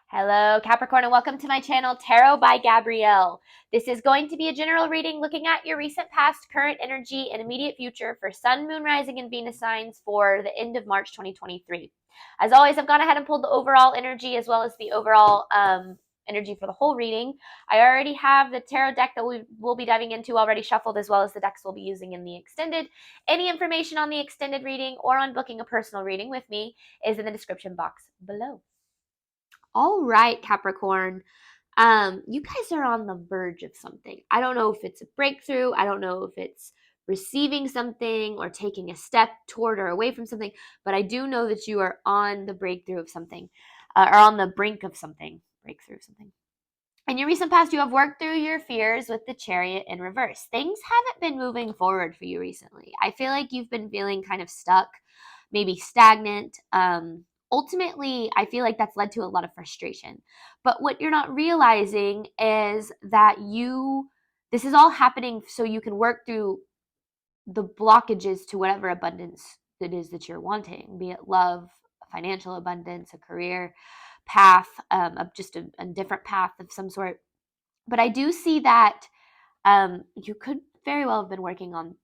Hello, Capricorn, and welcome to my channel, Tarot by Gabrielle. This is going to be a general reading looking at your recent past, current energy, and immediate future for Sun, Moon, Rising, and Venus signs for the end of March 2023. As always, I've gone ahead and pulled the overall energy as well as the overall energy for the whole reading. I already have the tarot deck that we will be diving into already shuffled, as well as the decks we'll be using in the extended. Any information on the extended reading or on booking a personal reading with me is in the description box below. All right, Capricorn. You guys are on the verge of something. I don't know if it's a breakthrough. I don't know if it's receiving something or taking a step toward or away from something, but I do know that you are on the breakthrough of something, or on the brink of something, breakthrough of something. In your recent past, you have worked through your fears with the Chariot in reverse. Things haven't been moving forward for you recently. I feel like you've been feeling kind of stuck, maybe stagnant. Ultimately, I feel like that's led to a lot of frustration. But what you're not realizing is that this is all happening so you can work through the blockages to whatever abundance it is that you're wanting, be it love, financial abundance, a career path, just a different path of some sort. But I do see that you could very well have been working on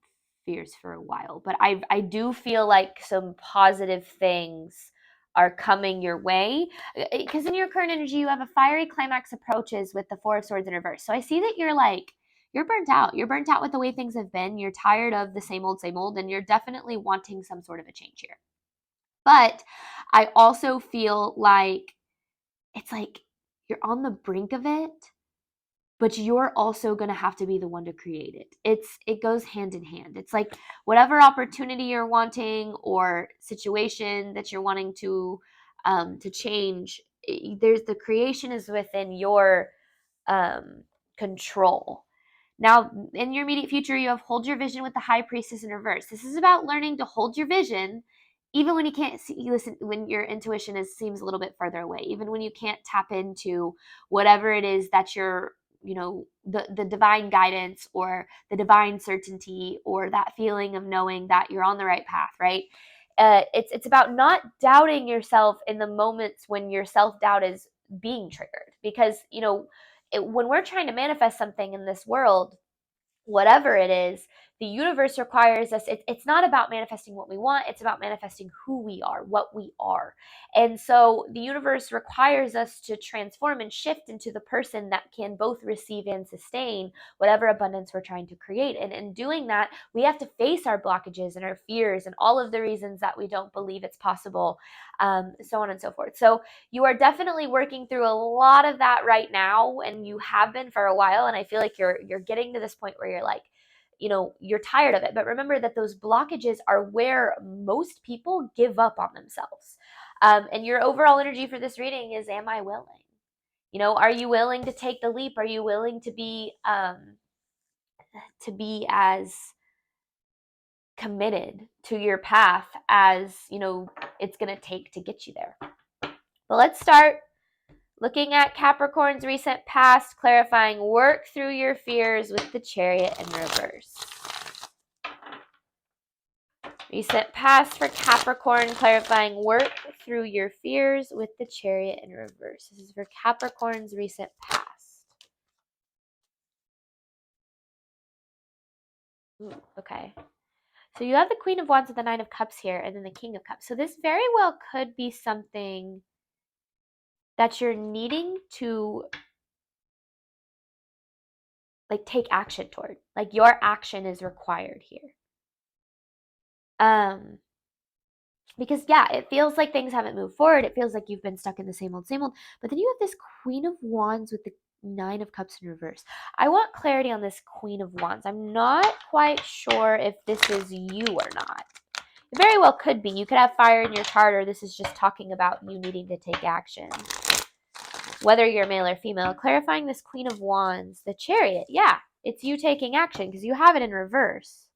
fears for a while, but I do feel like some positive things are coming your way, because in your current energy you have a fiery climax approaches with the Four of Swords in reverse. So I see that you're burnt out. You're burnt out with the way things have been. You're tired of the same old, and you're definitely wanting some sort of a change here. But I also feel like it's like you're on the brink of it, but you're also going to have to be the one to create it. It goes hand in hand. It's like whatever opportunity you're wanting or situation that you're wanting to change, there's the creation is within your control. Now, in your immediate future, you have hold your vision with the High Priestess in reverse. This is about learning to hold your vision even when you can't see, listen, when your intuition seems a little bit further away, even when you can't tap into whatever it is that you're, the divine guidance or the divine certainty or that feeling of knowing that you're on the right path, right? It's about not doubting yourself in the moments when your self-doubt is being triggered, because when we're trying to manifest something in this world, whatever it is, the universe requires us. It's not about manifesting what we want. It's about manifesting who we are, what we are. And so the universe requires us to transform and shift into the person that can both receive and sustain whatever abundance we're trying to create. And in doing that, we have to face our blockages and our fears and all of the reasons that we don't believe it's possible, so on and so forth. So you are definitely working through a lot of that right now, and you have been for a while. And I feel like you're getting to this point where you're like, you're tired of it. But remember that those blockages are where most people give up on themselves. And your overall energy for this reading is, am I willing? Are you willing to take the leap? Are you willing to be as committed to your path as it's going to take to get you there? But let's start looking at Capricorn's recent past, clarifying work through your fears with the Chariot in reverse. Recent past for Capricorn, clarifying work through your fears with the Chariot in reverse. This is for Capricorn's recent past. Ooh, okay. So you have the Queen of Wands with the Nine of Cups here, and then the King of Cups. So this very well could be something that you're needing to take action toward. Like your action is required here. Because yeah, it feels like things haven't moved forward. It feels like you've been stuck in the same old, but then you have this Queen of Wands with the Nine of Cups in reverse. I want clarity on this Queen of Wands. I'm not quite sure if this is you or not. It very well could be. You could have fire in your chart, or this is just talking about you needing to take action. Whether you're male or female, clarifying this Queen of Wands, the Chariot, yeah, it's you taking action because you have it in reverse.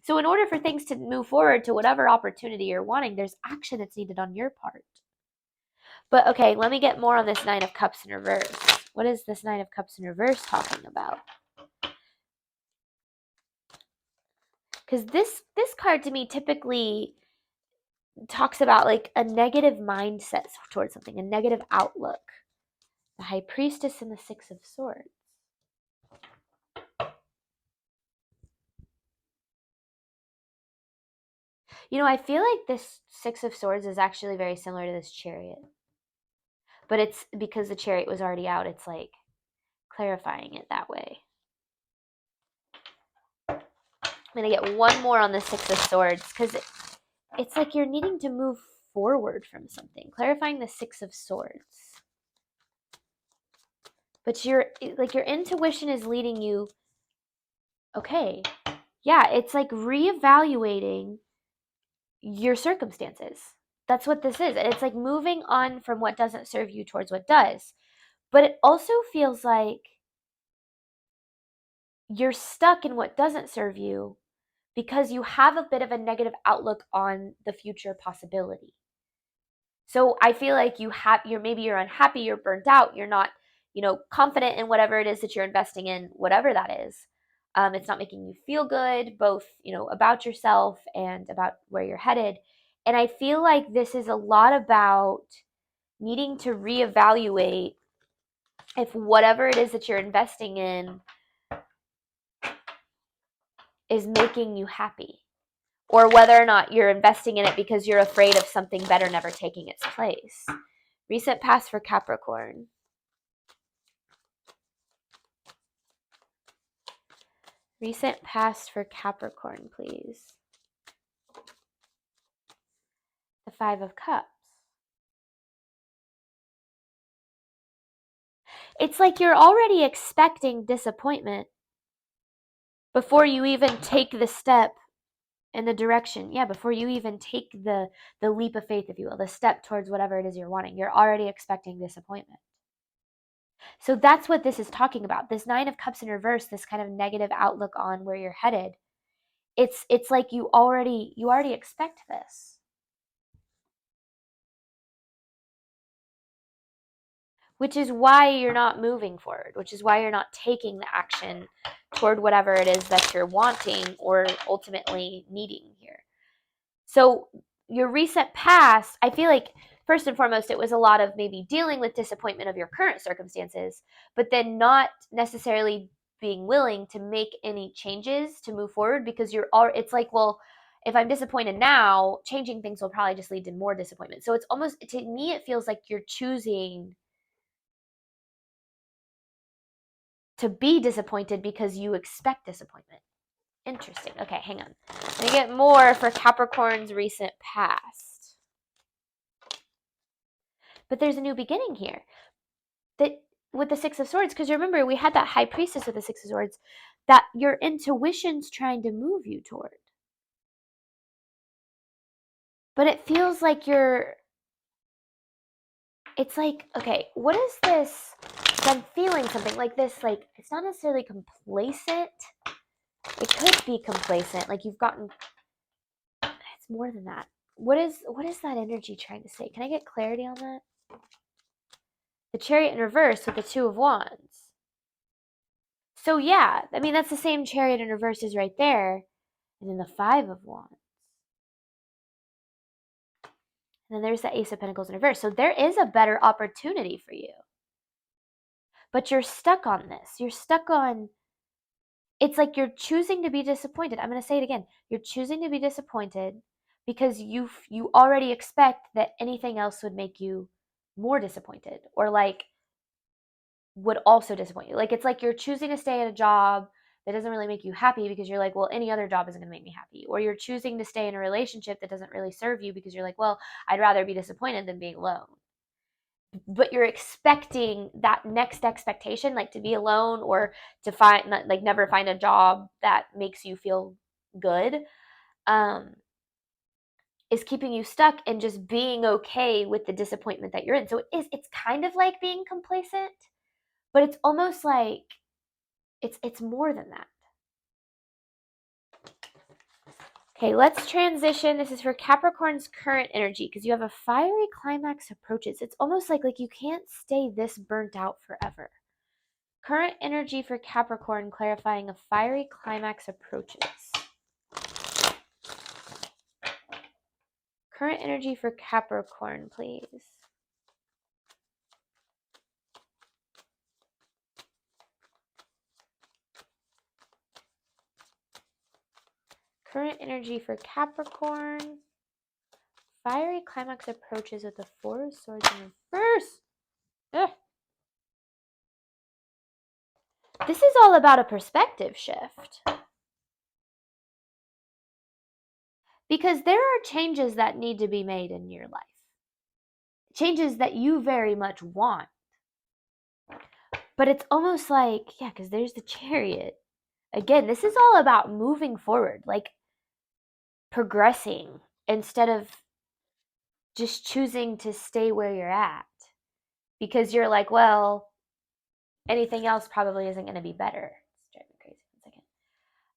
So in order for things to move forward to whatever opportunity you're wanting, there's action that's needed on your part. But okay, let me get more on this Nine of Cups in reverse. What is this Nine of Cups in reverse talking about? Because this card to me typically talks about like a negative mindset towards something, a negative outlook. The High Priestess and the Six of Swords. You know, I feel like this Six of Swords is actually very similar to this Chariot. But it's because the Chariot was already out, it's like clarifying it that way. I'm going to get one more on the Six of Swords because it's like you're needing to move forward from something. Clarifying the Six of Swords. But your intuition is leading you, okay, yeah, it's like reevaluating your circumstances. That's what this is. It's like moving on from what doesn't serve you towards what does. But it also feels like you're stuck in what doesn't serve you because you have a bit of a negative outlook on the future possibility. So I feel like you're unhappy, you're burnt out, you're not, confident in whatever it is that you're investing in, whatever that is. It's not making you feel good, both, about yourself and about where you're headed. And I feel like this is a lot about needing to reevaluate if whatever it is that you're investing in is making you happy, or whether or not you're investing in it because you're afraid of something better never taking its place. Recent past for Capricorn. Recent past for Capricorn, please. The Five of Cups. It's like you're already expecting disappointment before you even take the step in the direction. Yeah, before you even take the leap of faith, if you will, the step towards whatever it is you're wanting. You're already expecting disappointment. So that's what this is talking about. This Nine of Cups in reverse, this kind of negative outlook on where you're headed. It's like you already expect this. Which is why you're not moving forward, which is why you're not taking the action toward whatever it is that you're wanting or ultimately needing here. So your recent past, I feel like first and foremost, it was a lot of maybe dealing with disappointment of your current circumstances, but then not necessarily being willing to make any changes to move forward because it's like, well, if I'm disappointed now, changing things will probably just lead to more disappointment. So it's almost, to me, it feels like you're choosing to be disappointed because you expect disappointment. Interesting. Okay, hang on. Let me get more for Capricorn's recent past. But there's a new beginning here. That with the Six of Swords, because remember, we had that High Priestess with the Six of Swords that your intuition's trying to move you toward. But it feels like it's like, okay, what is this? I'm feeling something like this, like, it's not necessarily complacent. It could be complacent, like you've gotten, it's more than that. What is that energy trying to say? Can I get clarity on that? The Chariot in reverse with the Two of Wands. So yeah, I mean, that's the same Chariot in reverse is right there. And then the Five of Wands. And then there's the Ace of Pentacles in reverse. So there is a better opportunity for you. But you're stuck on this. You're stuck on, it's like you're choosing to be disappointed. I'm going to say it again. You're choosing to be disappointed because you already expect that anything else would make you more disappointed, or like would also disappoint you. Like it's like you're choosing to stay at a job that doesn't really make you happy because you're like, well, any other job isn't going to make me happy. Or you're choosing to stay in a relationship that doesn't really serve you because you're like, well, I'd rather be disappointed than being alone. But you're expecting that next expectation, like to be alone or to find, like never find a job that makes you feel good, is keeping you stuck and just being okay with the disappointment that you're in. So it's kind of like being complacent, but it's almost like it's more than that. Okay, let's transition. This is for Capricorn's current energy because you have a fiery climax approaches. It's almost like you can't stay this burnt out forever. Current energy for Capricorn, clarifying a fiery climax approaches. Current energy for Capricorn, please. Current energy for Capricorn. Fiery climax approaches with the Four of Swords in reverse. Ugh. This is all about a perspective shift. Because there are changes that need to be made in your life. Changes that you very much want. But it's almost like, yeah, because there's the Chariot. Again, this is all about moving forward, like progressing instead of just choosing to stay where you're at. Because you're like, well, anything else probably isn't going to be better. It's driving me crazy.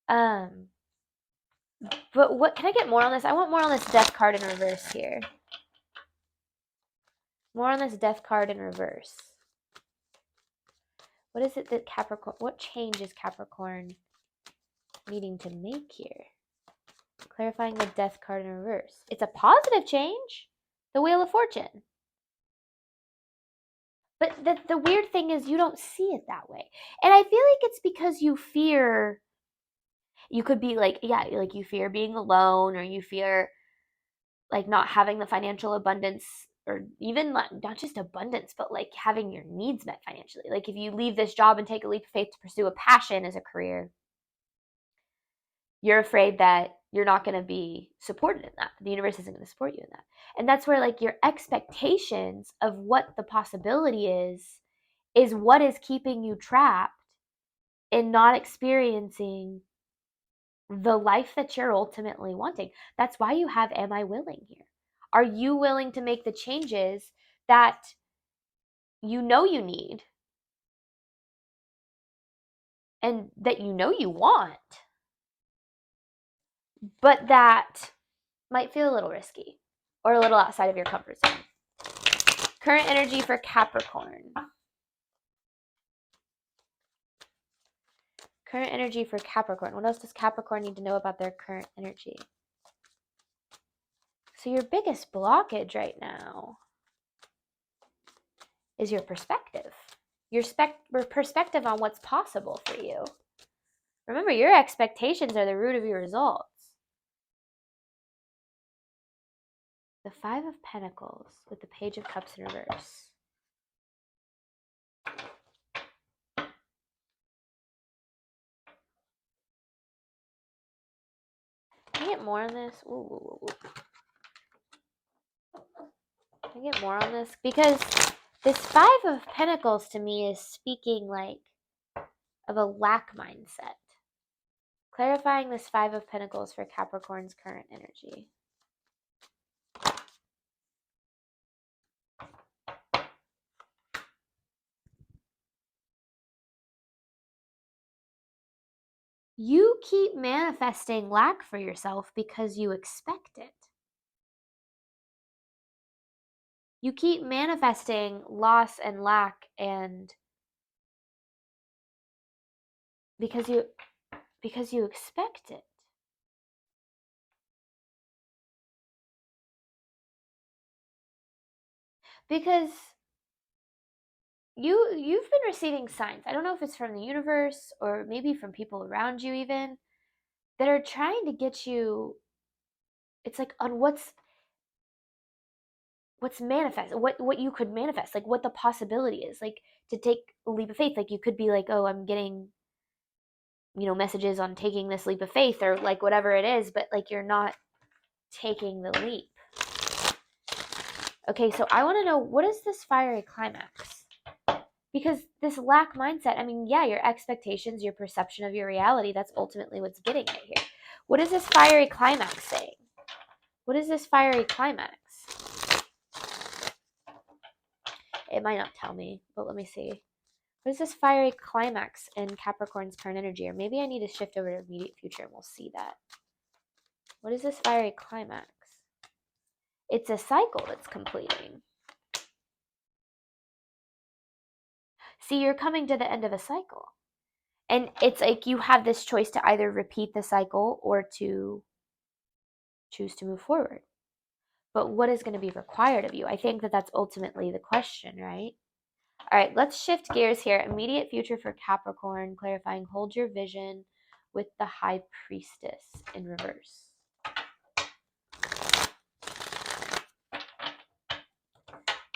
1 second. But what, can I get more on this? I want more on this Death card in reverse here. More on this Death card in reverse. What is it that Capricorn, what change is Capricorn needing to make here? Clarifying the Death card in reverse. It's a positive change. The Wheel of Fortune. But the weird thing is you don't see it that way. And I feel like it's because you fear, you could be like, yeah, like you fear being alone, or you fear like not having the financial abundance, or even not just abundance, but like having your needs met financially. Like if you leave this job and take a leap of faith to pursue a passion as a career, you're afraid that you're not going to be supported in that. The universe isn't going to support you in that. And that's where like your expectations of what the possibility is what is keeping you trapped in not experiencing the life that you're ultimately wanting. That's why you have am I willing here. Are you willing to make the changes that you know you need and that you know you want, but that might feel a little risky or a little outside of your comfort zone? Current energy for Capricorn. Current energy for Capricorn. What else does Capricorn need to know about their current energy? So your biggest blockage right now is your perspective. Your perspective on what's possible for you. Remember, your expectations are the root of your results. The Five of Pentacles with the Page of Cups in reverse. Can I get more on this? Ooh. Can I get more on this? Because this Five of Pentacles to me is speaking like of a lack mindset. Clarifying this Five of Pentacles for Capricorn's current energy. You keep manifesting lack for yourself because you expect it. You keep manifesting loss and lack and because you expect it. Because you've been receiving signs. I don't know if it's from the universe or maybe from people around you even, that are trying to get you, it's like on what's manifest, what you could manifest, like what the possibility is, like to take a leap of faith. Like you could be like, oh, I'm getting, messages on taking this leap of faith or like whatever it is, but like you're not taking the leap. Okay, so I want to know, what is this fiery climax? Because this lack mindset, I mean, yeah, your expectations, your perception of your reality, that's ultimately what's getting it here. What is this fiery climax saying? What is this fiery climax? It might not tell me, but let me see. What is this fiery climax in Capricorn's current energy? Or maybe I need to shift over to immediate future and we'll see that. What is this fiery climax? It's a cycle that's completing. See, you're coming to the end of a cycle. And it's like you have this choice to either repeat the cycle or to choose to move forward. But what is going to be required of you? I think that that's ultimately the question, right? All right, let's shift gears here. Immediate future for Capricorn, clarifying, hold your vision with the High Priestess in reverse?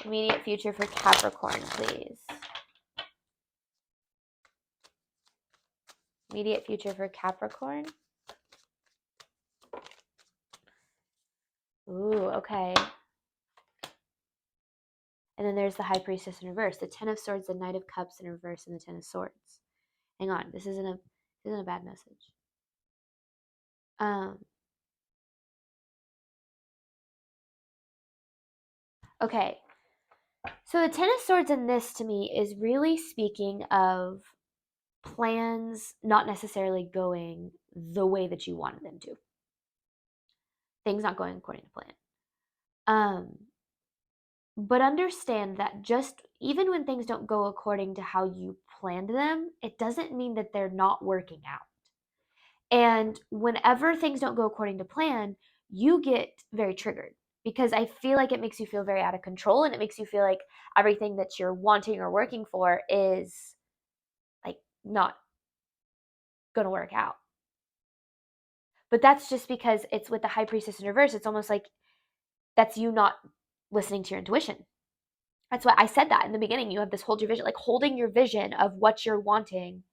Immediate future for Capricorn, please. Immediate future for Capricorn. Ooh, okay. And then there's the High Priestess in reverse, the Ten of Swords, the Knight of Cups in reverse, and the Ten of Swords. Hang on, this isn't a bad message. Okay. So the Ten of Swords in this to me is really speaking of plans not necessarily going the way that you wanted them to. Things not going according to plan. But understand that just even when things don't go according to how you planned them, it doesn't mean that they're not working out. And whenever things don't go according to plan, you get very triggered because I feel like it makes you feel very out of control, and it makes you feel like everything that you're wanting or working for is like not going to work out. But that's just because it's with the High Priestess in reverse. It's almost like that's you not listening to your intuition. That's why I said that in the beginning. You have this hold your vision, like holding your vision of what you're wanting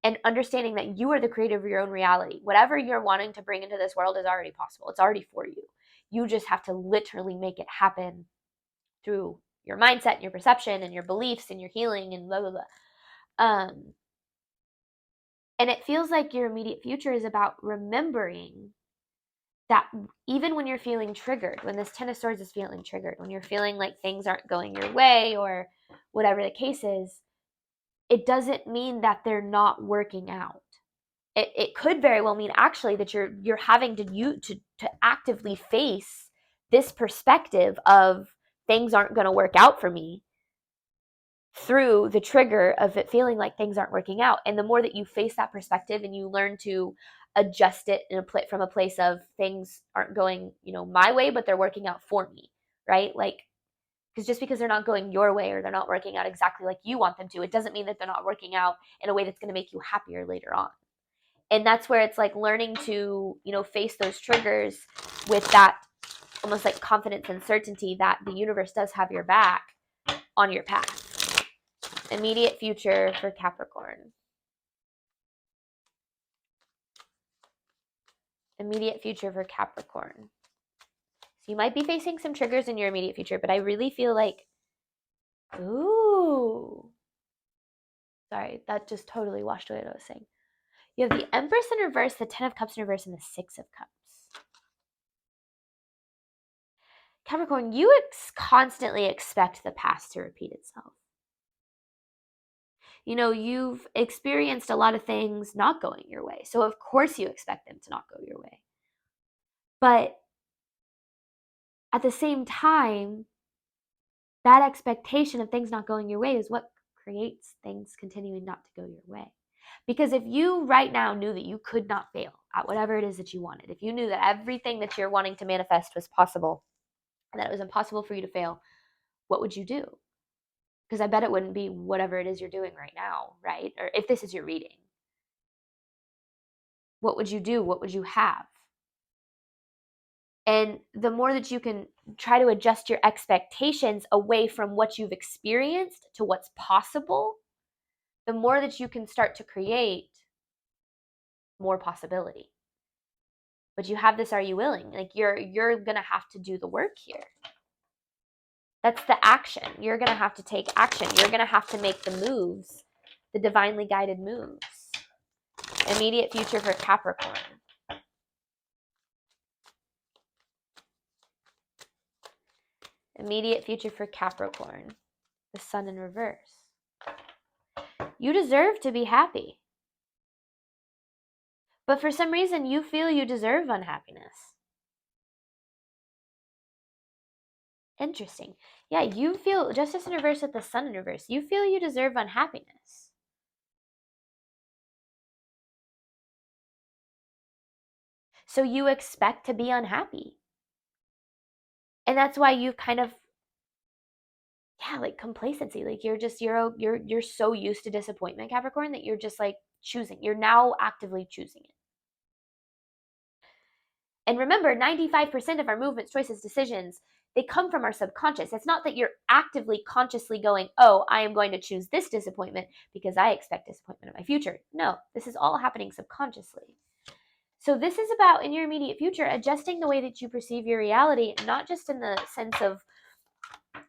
and understanding that you are the creator of your own reality. Whatever you're wanting to bring into this world is already possible. It's already for you. You just have to literally make it happen through your mindset and your perception and your beliefs and your healing and blah, blah, blah. And it feels like your immediate future is about remembering that even when you're feeling triggered, when this Ten of Swords is feeling triggered, when you're feeling like things aren't going your way or whatever the case is, it doesn't mean that they're not working out. It could very well mean actually that you're having to actively face this perspective of things aren't going to work out for me through the trigger of it feeling like things aren't working out. And the more that you face that perspective and you learn to adjust it from a place of things aren't going, my way, but they're working out for me, right? Like, because just because they're not going your way or they're not working out exactly like you want them to, it doesn't mean that they're not working out in a way that's going to make you happier later on. And that's where it's like learning to, face those triggers with that almost like confidence and certainty that the universe does have your back on your path. Immediate future for Capricorn. Immediate future for Capricorn. So you might be facing some triggers in your immediate future, but I really feel like, ooh. Sorry, that just totally washed away what I was saying. You have the Empress in reverse, the Ten of Cups in reverse, and the Six of Cups. Capricorn, you constantly expect the past to repeat itself. You've experienced a lot of things not going your way. So of course you expect them to not go your way. But at the same time, that expectation of things not going your way is what creates things continuing not to go your way. Because if you right now knew that you could not fail at whatever it is that you wanted, if you knew that everything that you're wanting to manifest was possible and that it was impossible for you to fail, what would you do? Because I bet it wouldn't be whatever it is you're doing right now, right? Or if this is your reading, what would you do? What would you have? And the more that you can try to adjust your expectations away from what you've experienced to what's possible, the more that you can start to create more possibility. But you have this, are you willing? Like you're going to have to do the work here. That's the action. You're going to have to take action. You're going to have to make the moves, the divinely guided moves. Immediate future for Capricorn. Immediate future for Capricorn. The Sun in reverse. You deserve to be happy. But for some reason, you feel you deserve unhappiness. Interesting. Yeah, you feel, Justice in reverse with the Sun in reverse, you feel you deserve unhappiness. So you expect to be unhappy. And that's why you've kind of, yeah, like complacency. Like you're so used to disappointment, Capricorn, that you're just like choosing. You're now actively choosing it. And remember, 95% of our movements, choices, decisions, they come from our subconscious. It's not that you're actively, consciously going, oh, I am going to choose this disappointment because I expect disappointment in my future. No, this is all happening subconsciously. So this is about, in your immediate future, adjusting the way that you perceive your reality, not just in the sense of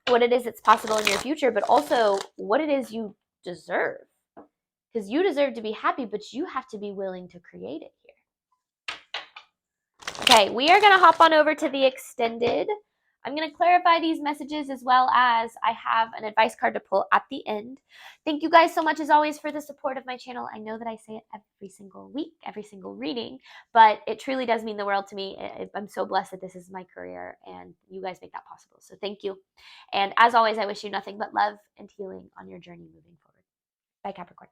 what it is that's possible in your future, but also what it is you deserve. Because you deserve to be happy, but you have to be willing to create it here. Okay, we are going to hop on over to the extended. I'm going to clarify these messages as well as I have an advice card to pull at the end. Thank you guys so much as always for the support of my channel. I know that I say it every single week, every single reading, but it truly does mean the world to me. I'm so blessed that this is my career and you guys make that possible. So thank you. And as always, I wish you nothing but love and healing on your journey moving forward. Bye, Capricorn.